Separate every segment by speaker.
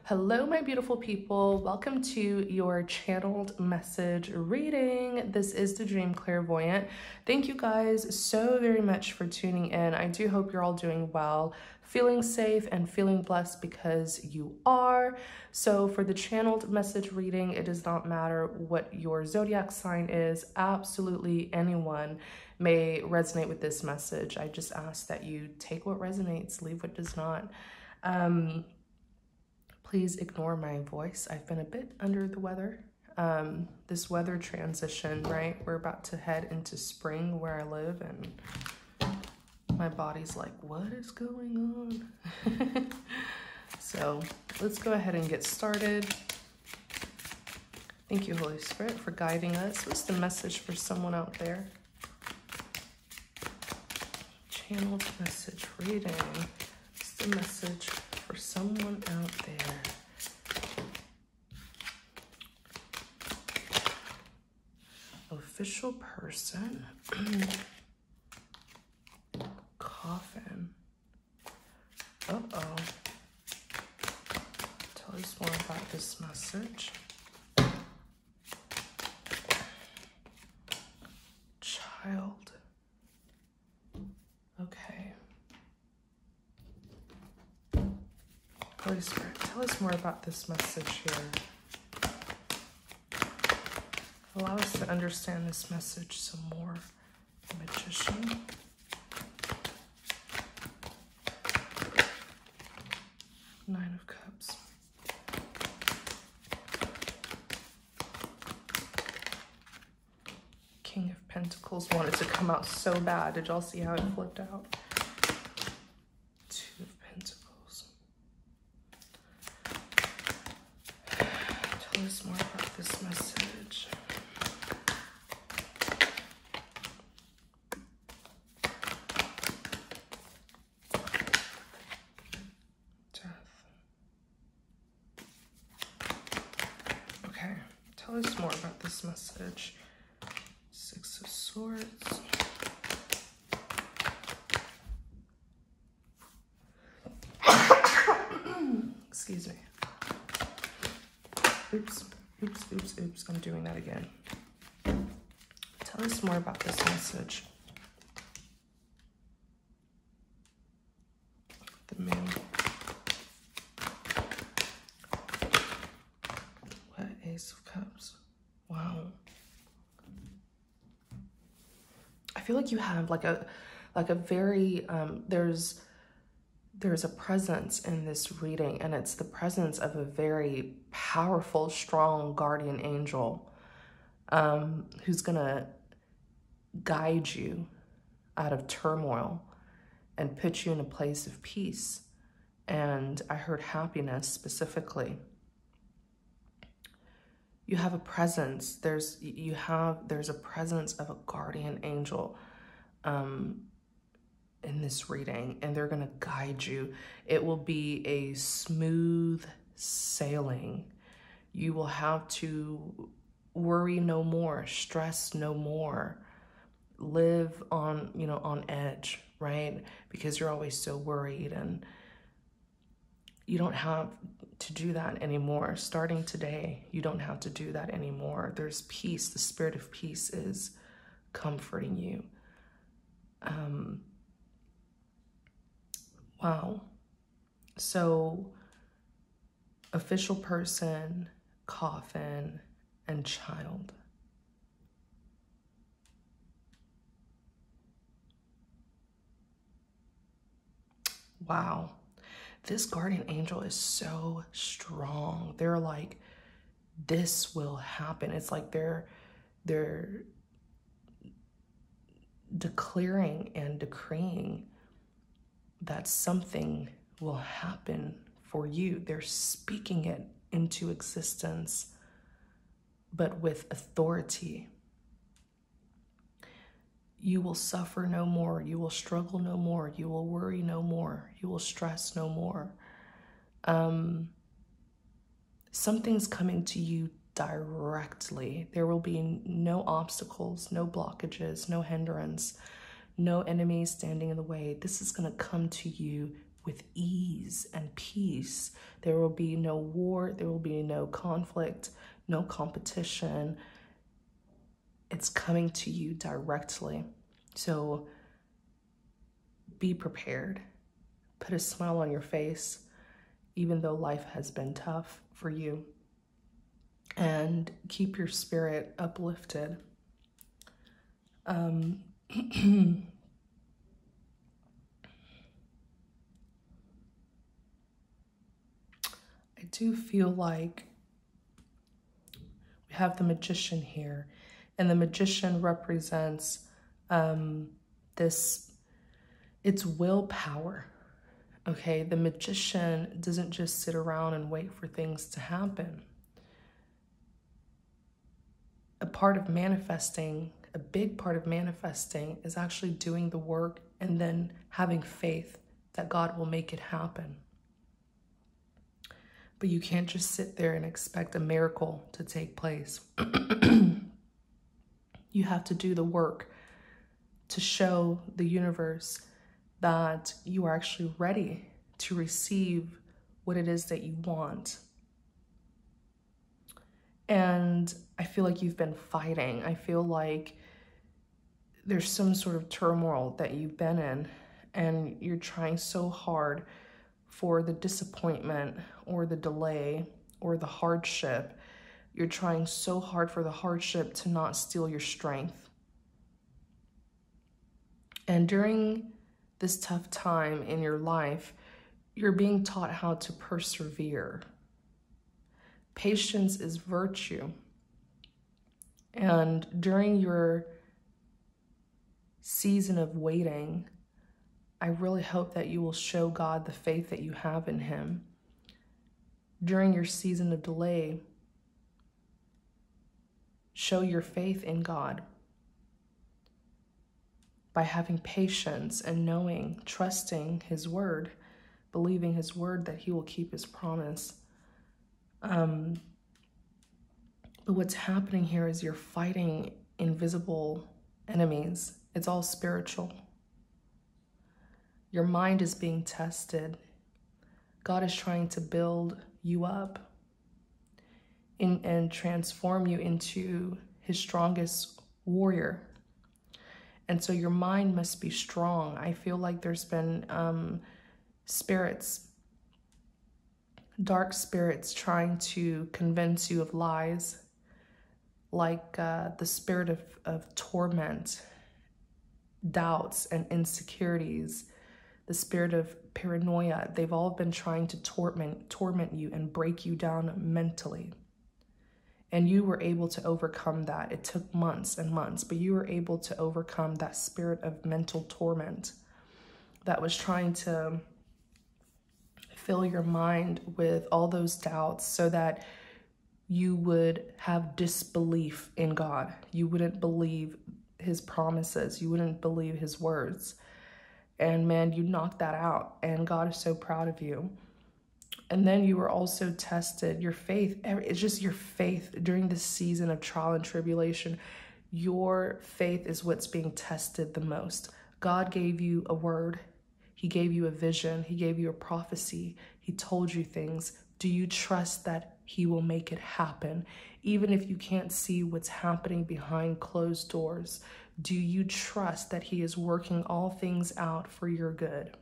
Speaker 1: Hello, my beautiful people. Welcome to your channeled message reading. This is the Dream Clairvoyant. Thank you guys so very much for tuning in. I do hope you're all doing well, feeling safe, and feeling blessed because you are. So for the channeled message reading, it does not matter what your zodiac sign is. Absolutely anyone may resonate with this message. I just ask that you take what resonates, leave what does not. Please ignore my voice. I've been a bit under the weather. This weather transition, right? We're about to head into spring where I live, and my body's like, what is going on? So let's go ahead and get started. Thank you, Holy Spirit, for guiding us. What's the message for someone out there? Channeled message reading. What's the message for someone out there? Official person. Coffin. Uh-oh. Tell us more about this message. Child. Okay. Holy Spirit, tell us more about this message here. Allow us to understand this message some more. Magician. Nine of Cups. King of Pentacles wanted to come out so bad. Did y'all see how it flipped out? Two of Pentacles. Tell us more about this message. Tell us more about this message. Six of Swords. Excuse me. Oops. I'm doing that again. Tell us more about this message. The Moon. Ace of Cups. Wow. I feel like you have like a very there's a presence in this reading, and it's the presence of a very powerful, strong guardian angel who's gonna guide you out of turmoil and put you in a place of peace. And I heard happiness specifically. You have a presence. There's a presence of a guardian angel in this reading, and they're gonna guide you. It will be a smooth sailing. You will have to worry no more, stress no more, live on, on edge, right? Because you're always so worried, and you don't have to do that anymore. Starting today, you don't have to do that anymore. There's peace. The spirit of peace is comforting you. Wow. So, official person, coffin, and child. Wow. This guardian angel is so strong. They're like, this will happen. It's like they're declaring and decreeing that something will happen for you. They're speaking it into existence, but with authority. You will suffer no more. You will struggle no more. You will worry no more. You will stress no more. Something's coming to you directly. There will be no obstacles, no blockages, no hindrance, no enemies standing in the way. This is going to come to you with ease and peace. There will be no war. There will be no conflict, no competition. It's coming to you directly. So be prepared. Put a smile on your face, even though life has been tough for you. And keep your spirit uplifted. I do feel like we have the magician here, and the magician represents it's willpower. Okay, the magician doesn't just sit around and wait for things to happen. A big part of manifesting is actually doing the work and then having faith that God will make it happen. But you can't just sit there and expect a miracle to take place. You have to do the work to show the universe that you are actually ready to receive what it is that you want. And I feel like you've been fighting. I feel like there's some sort of turmoil that you've been in, and you're trying so hard for the disappointment or the delay or the hardship. You're trying so hard for the hardship to not steal your strength. And during this tough time in your life, you're being taught how to persevere. Patience is virtue. And during your season of waiting, I really hope that you will show God the faith that you have in him. During your season of delay, show your faith in God by having patience and knowing, trusting his word, believing his word that he will keep his promise. But what's happening here is you're fighting invisible enemies. It's all spiritual. Your mind is being tested. God is trying to build you up and transform you into his strongest warrior. And so your mind must be strong. I feel like there's been dark spirits trying to convince you of lies, like the spirit of torment, doubts and insecurities, the spirit of paranoia. They've all been trying to torment you and break you down mentally. And you were able to overcome that. It took months and months, but you were able to overcome that spirit of mental torment that was trying to fill your mind with all those doubts so that you would have disbelief in God. You wouldn't believe his promises. You wouldn't believe his words. And man, you knocked that out, and God is so proud of you. And then you were also tested. Your faith, it's just your faith during this season of trial and tribulation. Your faith is what's being tested the most. God gave you a word. He gave you a vision. He gave you a prophecy. He told you things. Do you trust that he will make it happen? Even if you can't see what's happening behind closed doors, do you trust that he is working all things out for your good?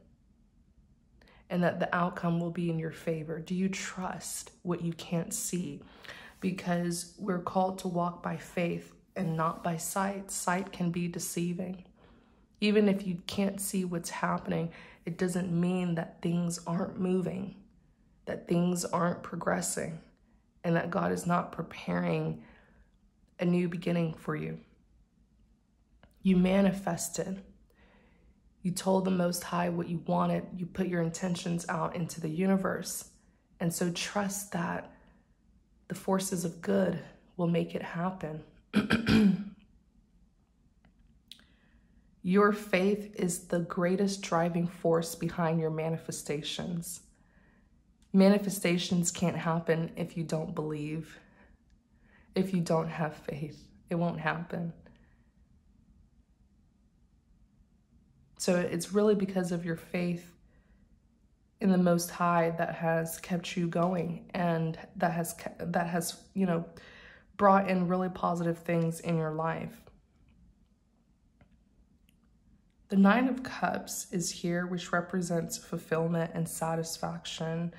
Speaker 1: And that the outcome will be in your favor? Do you trust what you can't see? Because we're called to walk by faith and not by sight. Sight can be deceiving. Even if you can't see what's happening, it doesn't mean that things aren't moving, that things aren't progressing, and that God is not preparing a new beginning for you. You manifested. You told the Most High what you wanted. You put your intentions out into the universe. And so trust that the forces of good will make it happen. Your faith is the greatest driving force behind your manifestations. Manifestations can't happen if you don't believe. If you don't have faith, it won't happen. So it's really because of your faith in the Most High that has kept you going, and that has, you know, brought in really positive things in your life. The Nine of Cups is here, which represents fulfillment and satisfaction.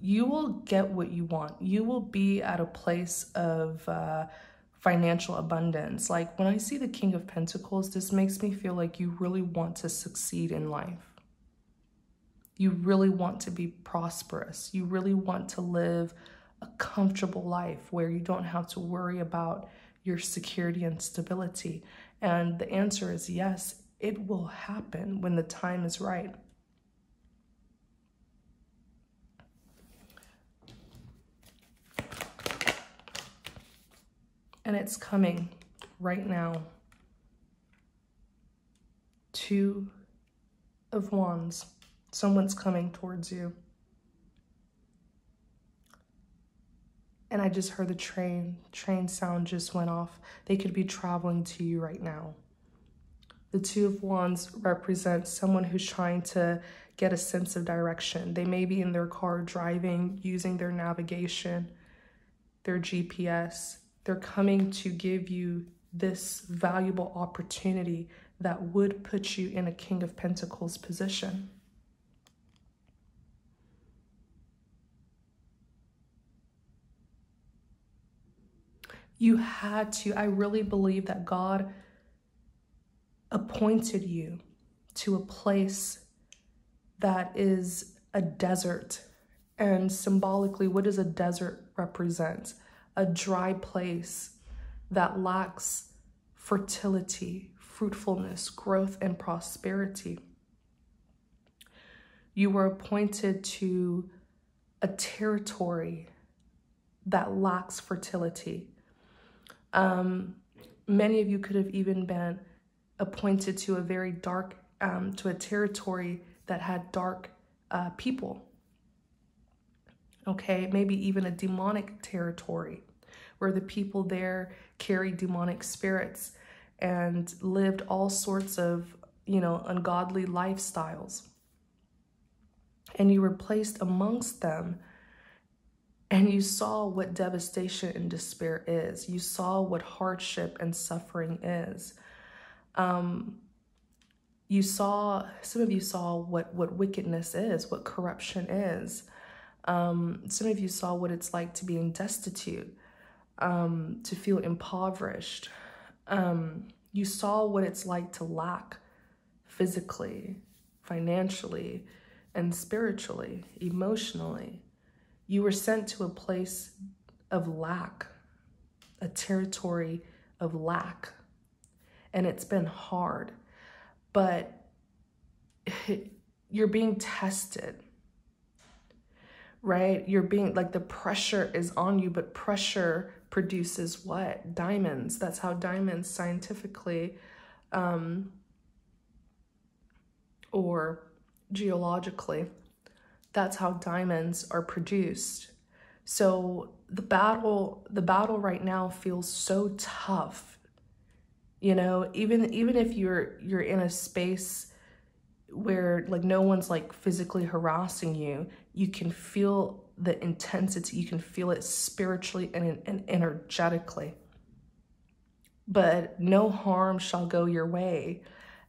Speaker 1: You will get what you want. You will be at a place of financial abundance. Like when I see the King of Pentacles, this makes me feel like you really want to succeed in life. You really want to be prosperous. You really want to live a comfortable life where you don't have to worry about your security and stability. And the answer is yes, it will happen when the time is right. And it's coming right now. Two of Wands. Someone's coming towards you. And I just heard the train sound just went off. They could be traveling to you right now. The Two of Wands represents someone who's trying to get a sense of direction. They may be in their car driving, using their navigation, their GPS. They're coming to give you this valuable opportunity that would put you in a King of Pentacles position. You had to. I really believe that God appointed you to a place that is a desert. And symbolically, what does a desert represent? A dry place that lacks fertility, fruitfulness, growth, and prosperity. You were appointed to a territory that lacks fertility. Many of you could have even been appointed to a very dark, to a territory that had dark people. Okay, maybe even a demonic territory where the people there carried demonic spirits and lived all sorts of, you know, ungodly lifestyles. And you were placed amongst them, and you saw what devastation and despair is. You saw what hardship and suffering is. You saw, some of you saw what wickedness is, what corruption is. Some of you saw what it's like to be destitute, to feel impoverished. You saw what it's like to lack physically, financially, and spiritually, emotionally. You were sent to a place of lack, a territory of lack. And it's been hard, but you're being tested, right? You're being, like, the pressure is on you, but pressure produces what? Diamonds. That's how diamonds scientifically, or geologically, that's how diamonds are produced. So the battle right now feels so tough. You know, even if you're in a space where, like, no one's, like, physically harassing you, you can feel the intensity, you can feel it spiritually and energetically. But no harm shall go your way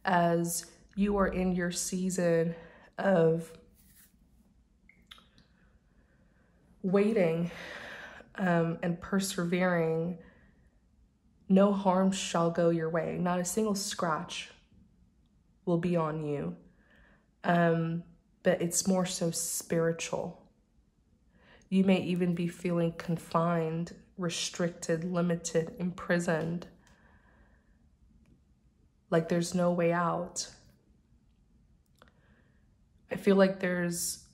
Speaker 1: as you are in your season of waiting and persevering. No harm shall go your way. Not a single scratch will be on you. But it's more so spiritual. You may even be feeling confined, restricted, limited, imprisoned. Like there's no way out. I feel like there's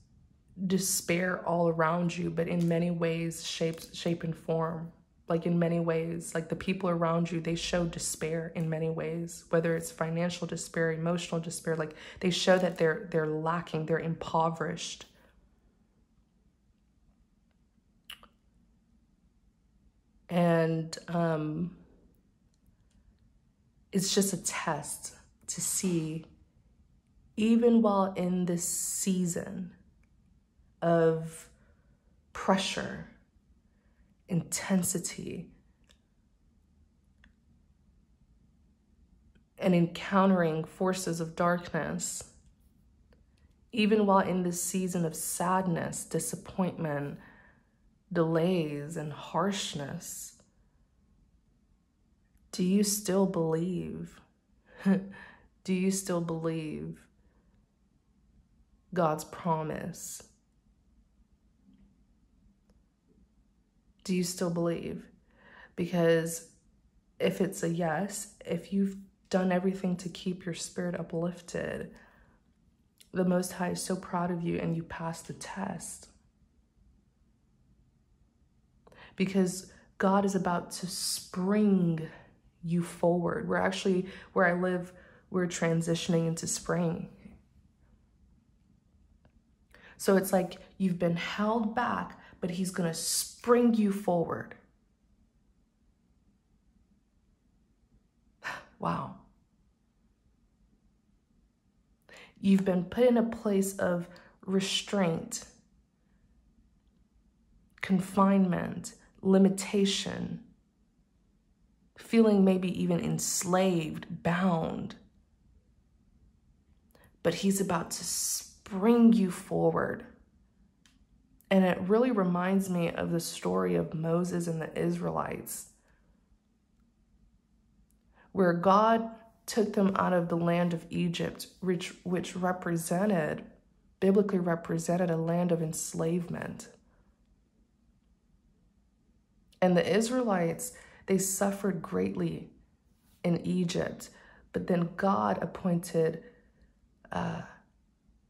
Speaker 1: despair all around you, but in many ways, shape and form. Like in many ways, like the people around you, they show despair in many ways, whether it's financial despair, emotional despair, like they show that they're lacking, they're impoverished. And it's just a test to see even while in this season of pressure, intensity, and encountering forces of darkness, even while in this season of sadness, disappointment, delays, and harshness, do you still believe? Do you still believe God's promise? Do you still believe? Because if it's a yes, if you've done everything to keep your spirit uplifted, the Most High is so proud of you and you passed the test. Because God is about to spring you forward. We're actually, where I live, we're transitioning into spring. So it's like you've been held back, but he's going to spring you forward. Wow. You've been put in a place of restraint, confinement, limitation, feeling maybe even enslaved, bound. But he's about to spring you forward. And it really reminds me of the story of Moses and the Israelites, where God took them out of the land of Egypt, which biblically represented a land of enslavement. And the Israelites, they suffered greatly in Egypt, but then God appointed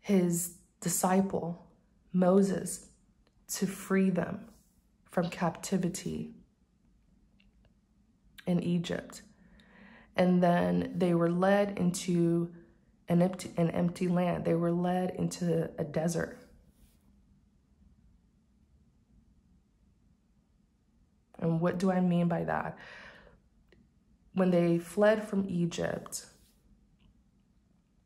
Speaker 1: his disciple, Moses, to free them from captivity in Egypt. And then they were led into an empty land. They were led into a desert. And what do I mean by that? When they fled from Egypt,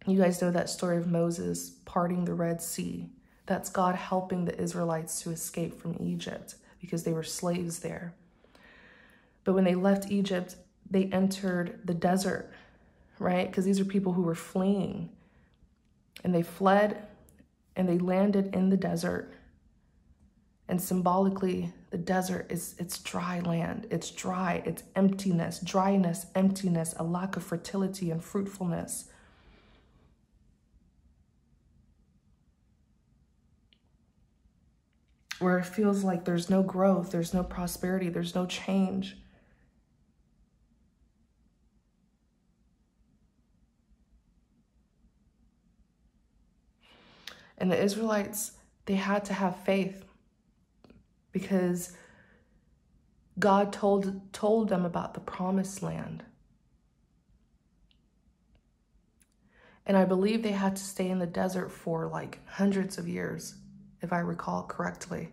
Speaker 1: you guys know that story of Moses parting the Red Sea. That's God helping the Israelites to escape from Egypt because they were slaves there. But when they left Egypt, they entered the desert, right? Because these are people who were fleeing. And they fled and they landed in the desert. And symbolically, the desert it's dry land. It's dry, it's emptiness, dryness, emptiness, a lack of fertility and fruitfulness. Where it feels like there's no growth, there's no prosperity, there's no change. And the Israelites, they had to have faith because God told them about the promised land. And I believe they had to stay in the desert for like hundreds of years, if I recall correctly.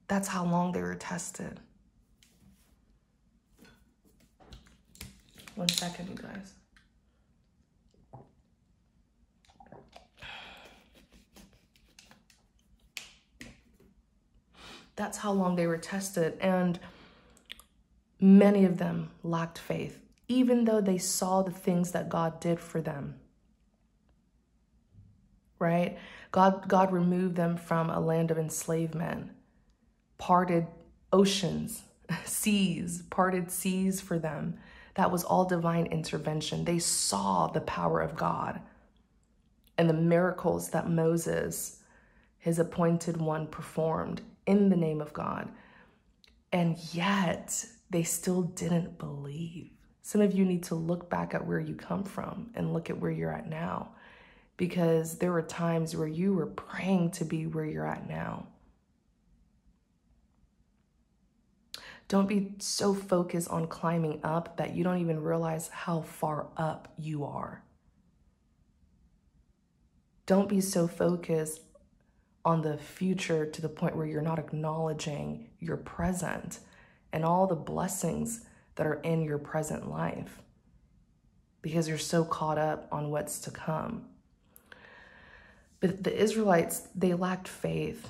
Speaker 1: That's how long they were tested. 1 second, you guys. That's how long they were tested. And many of them lacked faith, even though they saw the things that God did for them. Right? God removed them from a land of enslavement, parted oceans, seas, parted seas for them. That was all divine intervention. They saw the power of God and the miracles that Moses, his appointed one, performed in the name of God. And yet they still didn't believe. Some of you need to look back at where you come from and look at where you're at now, because there were times where you were praying to be where you're at now. Don't be so focused on climbing up that you don't even realize how far up you are. Don't be so focused on the future to the point where you're not acknowledging your present and all the blessings that are in your present life, because you're so caught up on what's to come. But the Israelites, they lacked faith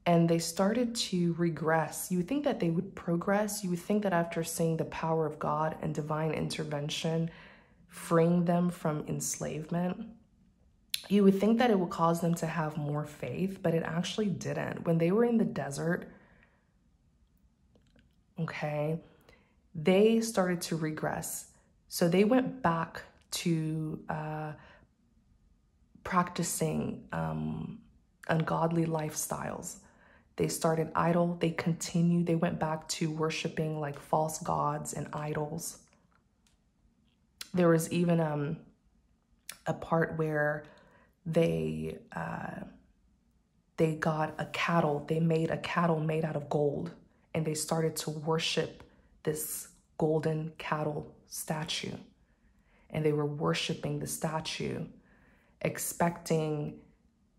Speaker 1: and they started to regress. You would think that they would progress. You would think that after seeing the power of God and divine intervention, freeing them from enslavement, you would think that it would cause them to have more faith, but it actually didn't. When they were in the desert, okay, they started to regress. So they went back to practicing ungodly lifestyles. They started idol. They continued. They went back to worshiping like false gods and idols. There was even a part where they got a cattle. They made a cattle made out of gold, and they started to worship this golden cattle statue. And they were worshiping the statue, expecting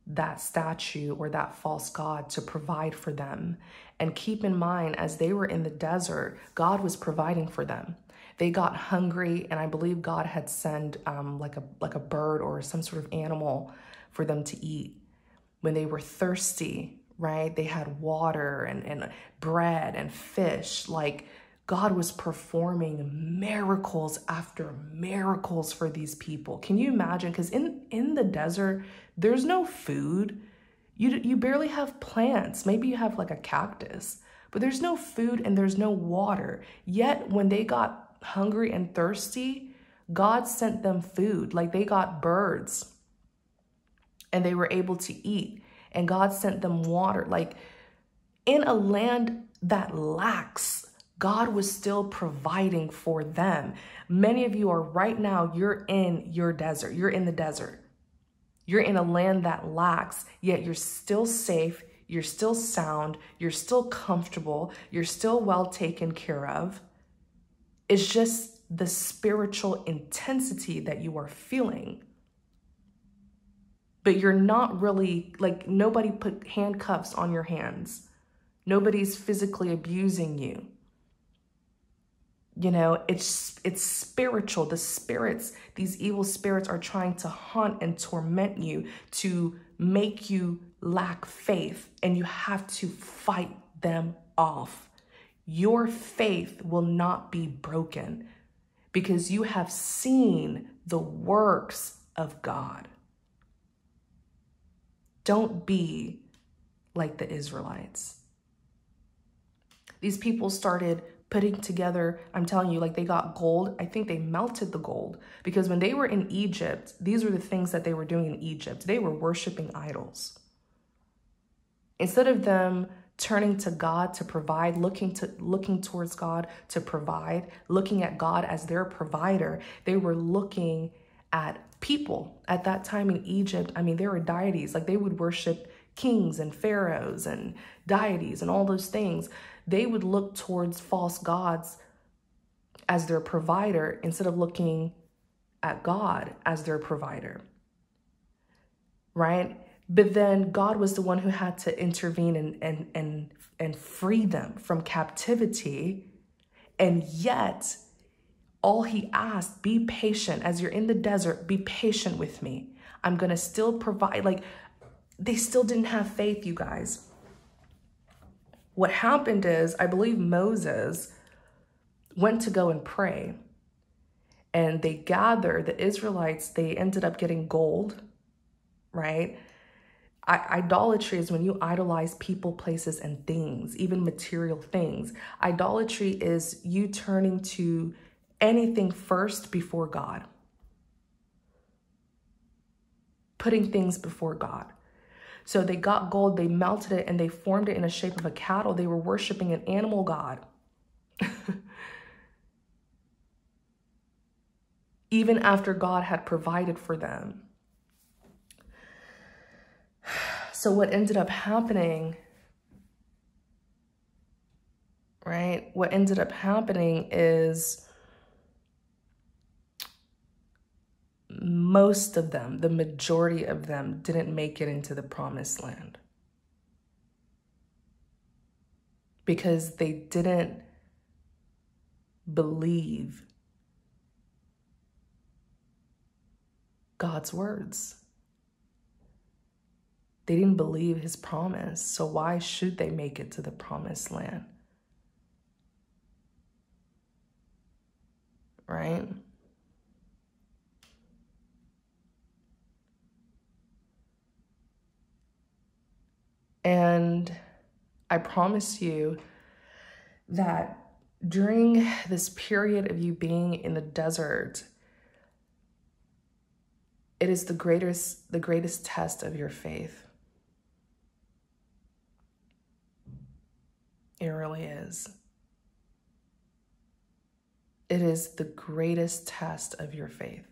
Speaker 1: that statue or that false god to provide for them. And keep in mind, as they were in the desert, God was providing for them. They got hungry, and I believe God had sent like a bird or some sort of animal for them to eat. When they were thirsty, right, they had water and bread and fish. Like, God was performing miracles after miracles for these people. Can you imagine? Because in the desert, there's no food. You barely have plants. Maybe you have like a cactus, but there's no food and there's no water. Yet when they got hungry and thirsty, God sent them food. Like, they got birds and they were able to eat, and God sent them water. Like, in a land that lacks, God was still providing for them. Many of you are right now, you're in your desert. You're in the desert. You're in a land that lacks, yet you're still safe. You're still sound. You're still comfortable. You're still well taken care of. It's just the spiritual intensity that you are feeling. But you're not really, like, nobody put handcuffs on your hands. Nobody's physically abusing you. You know, it's spiritual. The spirits, these evil spirits, are trying to hunt and torment you to make you lack faith, and you have to fight them off. Your faith will not be broken because you have seen the works of God. Don't be like the Israelites. These people started putting together, I'm telling you, like, they got gold. I think they melted the gold, because when they were in Egypt, these were the things that they were doing in Egypt. They were worshiping idols. Instead of them turning to God to provide, looking towards God to provide, looking at God as their provider, they were looking at people. At that time in Egypt, I mean, there were deities. Like, they would worship kings and pharaohs and deities and all those things. They would look towards false gods as their provider instead of looking at God as their provider, right? But then God was the one who had to intervene and free them from captivity. And yet, all he asked, be patient. As you're in the desert, be patient with me. I'm going to still provide. Like, they still didn't have faith, you guys. What happened is, I believe Moses went to go and pray, and they gathered, the Israelites, they ended up getting gold, right? Idolatry is when you idolize people, places, and things, even material things. Idolatry is you turning to anything first before God, putting things before God. So they got gold, they melted it, and they formed it in the shape of a cattle. They were worshiping an animal god. Even after God had provided for them. So what ended up happening, right? What ended up happening is most of them, the majority of them, didn't make it into the promised land because they didn't believe God's words. They didn't believe his promise, so why should they make it to the promised land? Right? And I promise you that during this period of you being in the desert, it is the greatest test of your faith. It really is. It is the greatest test of your faith.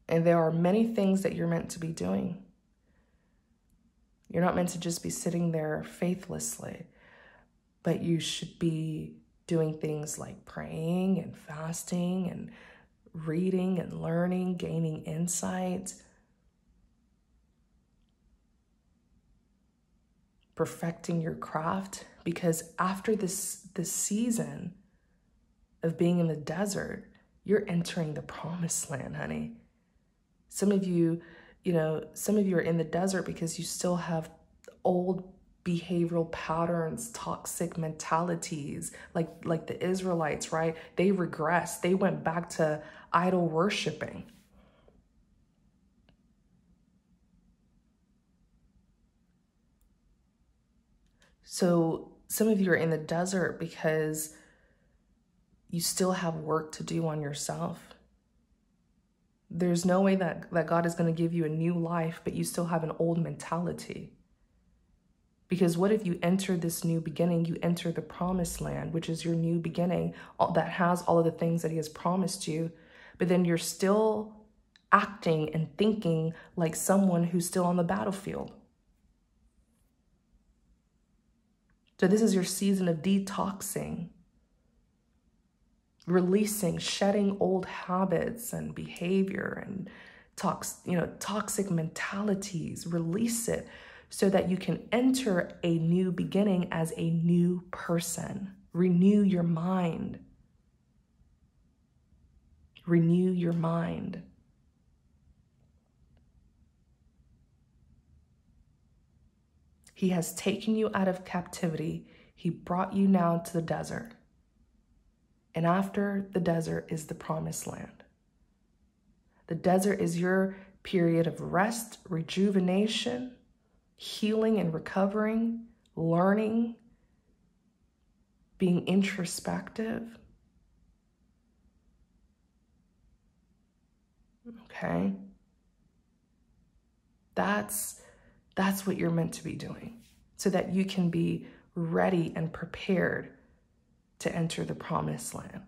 Speaker 1: And there are many things that you're meant to be doing. You're not meant to just be sitting there faithlessly, but you should be doing things like praying and fasting and reading and learning, gaining insight, perfecting your craft, because after this season of being in the desert, you're entering the promised land, honey. Some of you are in the desert because you still have old behavioral patterns, toxic mentalities, like the Israelites, right? They regressed. They went back to idol worshiping. So some of you are in the desert because you still have work to do on yourself. There's no way that God is going to give you a new life, but you still have an old mentality. Because what if you enter this new beginning, you enter the promised land, which is your new beginning that has all of the things that he has promised you, but then you're still acting and thinking like someone who's still on the battlefield. So this is your season of detoxing, releasing, shedding old habits and behavior and toxic mentalities. Release it so that you can enter a new beginning as a new person. Renew your mind. Renew your mind. He has taken you out of captivity. He brought you now to the desert. And after the desert is the promised land. The desert is your period of rest, rejuvenation, healing and recovering, learning, being introspective. Okay? That's what you're meant to be doing so that you can be ready and prepared to enter the promised land.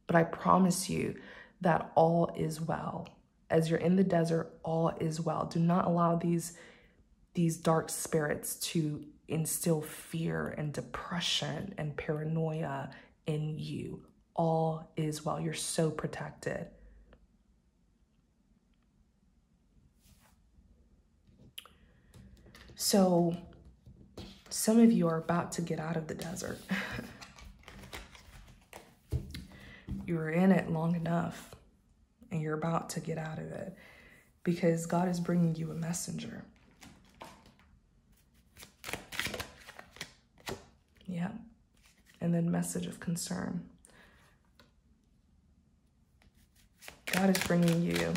Speaker 1: But I promise you that all is well. As you're in the desert, all is well. Do not allow these dark spirits to instill fear and depression and paranoia in you. All is well. You're so protected. So some of you are about to get out of the desert. You were in it long enough and you're about to get out of it because God is bringing you a messenger. Yeah. And then message of concern. God is bringing you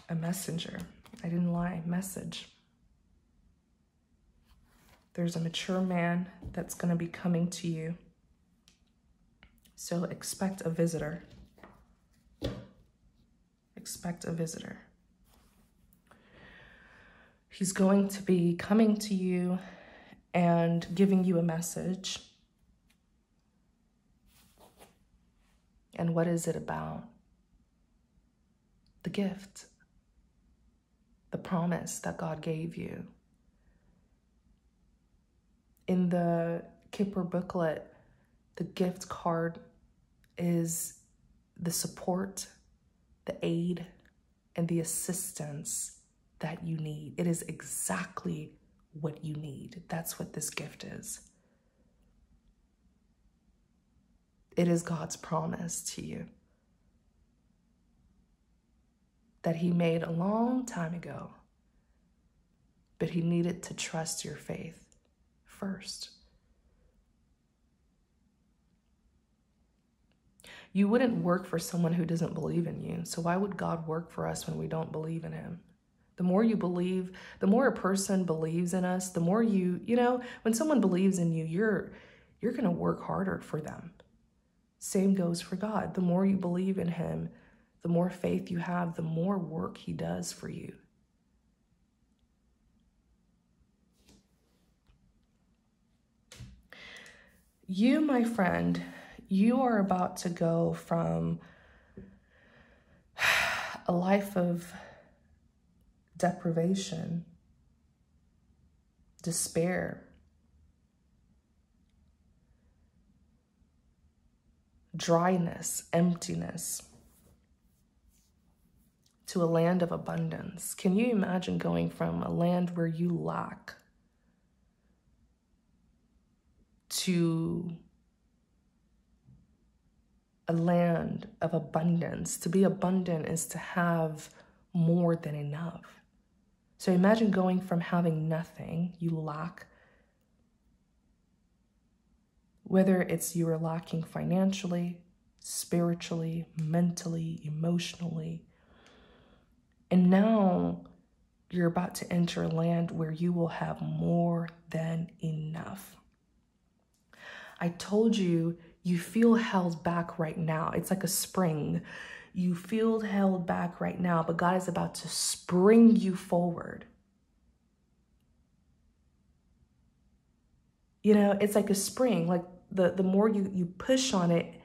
Speaker 1: a messenger. I didn't lie, message. There's a mature man that's going to be coming to you. So expect a visitor. Expect a visitor. He's going to be coming to you and giving you a message. And what is it about? The gift. The promise that God gave you. In the Kipper booklet, the gift card is the support, the aid, and the assistance that you need. It is exactly what you need. That's what this gift is. It is God's promise to you that he made a long time ago, but he needed to trust your faith first. You wouldn't work for someone who doesn't believe in you. So why would God work for us when we don't believe in him? The more you believe, the more a person believes in us, the more when someone believes in you, you're going to work harder for them. Same goes for God. The more you believe in him, the more faith you have, the more work he does for you. You, my friend, you are about to go from a life of deprivation, despair, dryness, emptiness, to a land of abundance. Can you imagine going from a land where you lack to a land of abundance? To be abundant is to have more than enough. So imagine going from having nothing, you lack, whether it's you are lacking financially, spiritually, mentally, emotionally, and now you're about to enter a land where you will have more than enough. I told you, you feel held back right now. It's like a spring. You feel held back right now, but God is about to spring you forward. It's like a spring. Like the more you push on it,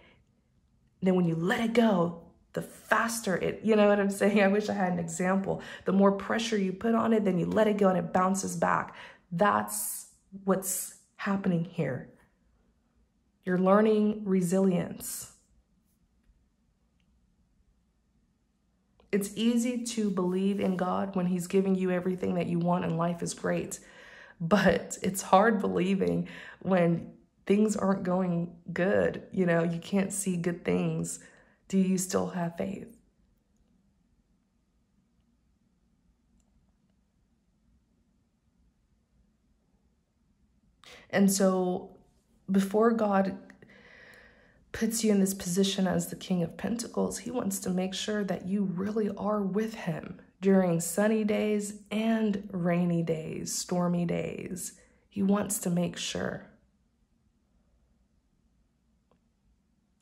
Speaker 1: then when you let it go, the faster it, you know what I'm saying? I wish I had an example. The more pressure you put on it, then you let it go and it bounces back. That's what's happening here. You're learning resilience. It's easy to believe in God when he's giving you everything that you want and life is great. But it's hard believing when things aren't going good. You can't see good things. Do you still have faith? And so before God puts you in this position as the King of Pentacles, he wants to make sure that you really are with him during sunny days and rainy days, stormy days. He wants to make sure.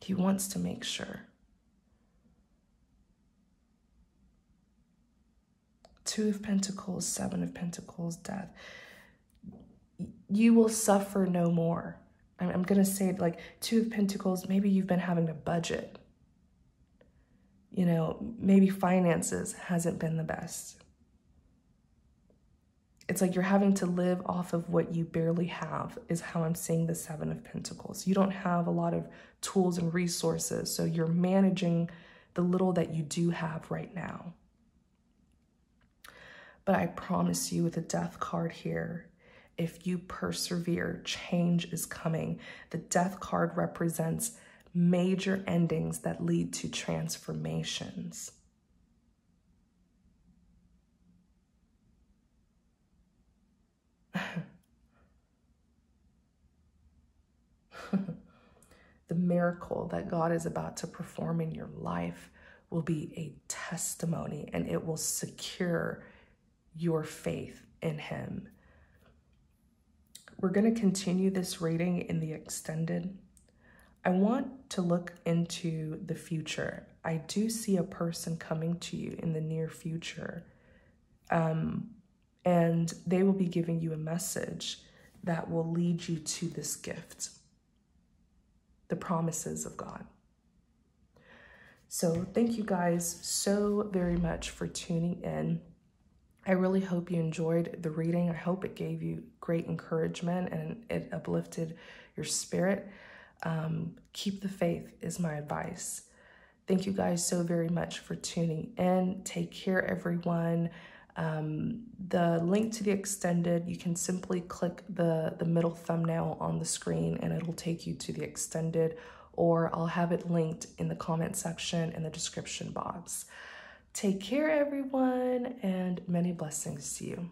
Speaker 1: He wants to make sure. Two of Pentacles, Seven of Pentacles, death. You will suffer no more. I'm going to say, like, Two of Pentacles, maybe you've been having to budget. Maybe finances hasn't been the best. It's like you're having to live off of what you barely have, is how I'm seeing the Seven of Pentacles. You don't have a lot of tools and resources, so you're managing the little that you do have right now. But I promise you, with the Death card here, if you persevere, change is coming. The Death card represents major endings that lead to transformations. The miracle that God is about to perform in your life will be a testimony, and it will secure your faith in him. We're going to continue this reading in the extended. I want to look into the future. I do see a person coming to you in the near future, and they will be giving you a message that will lead you to this gift, the promises of God. So thank you guys so very much for tuning in. I really hope you enjoyed the reading. I hope it gave you great encouragement and it uplifted your spirit. Keep the faith is my advice. Thank you guys so very much for tuning in. Take care, everyone. The link to the extended, you can simply click the middle thumbnail on the screen and it'll take you to the extended, or I'll have it linked in the comment section in the description box. Take care, everyone, and many blessings to you.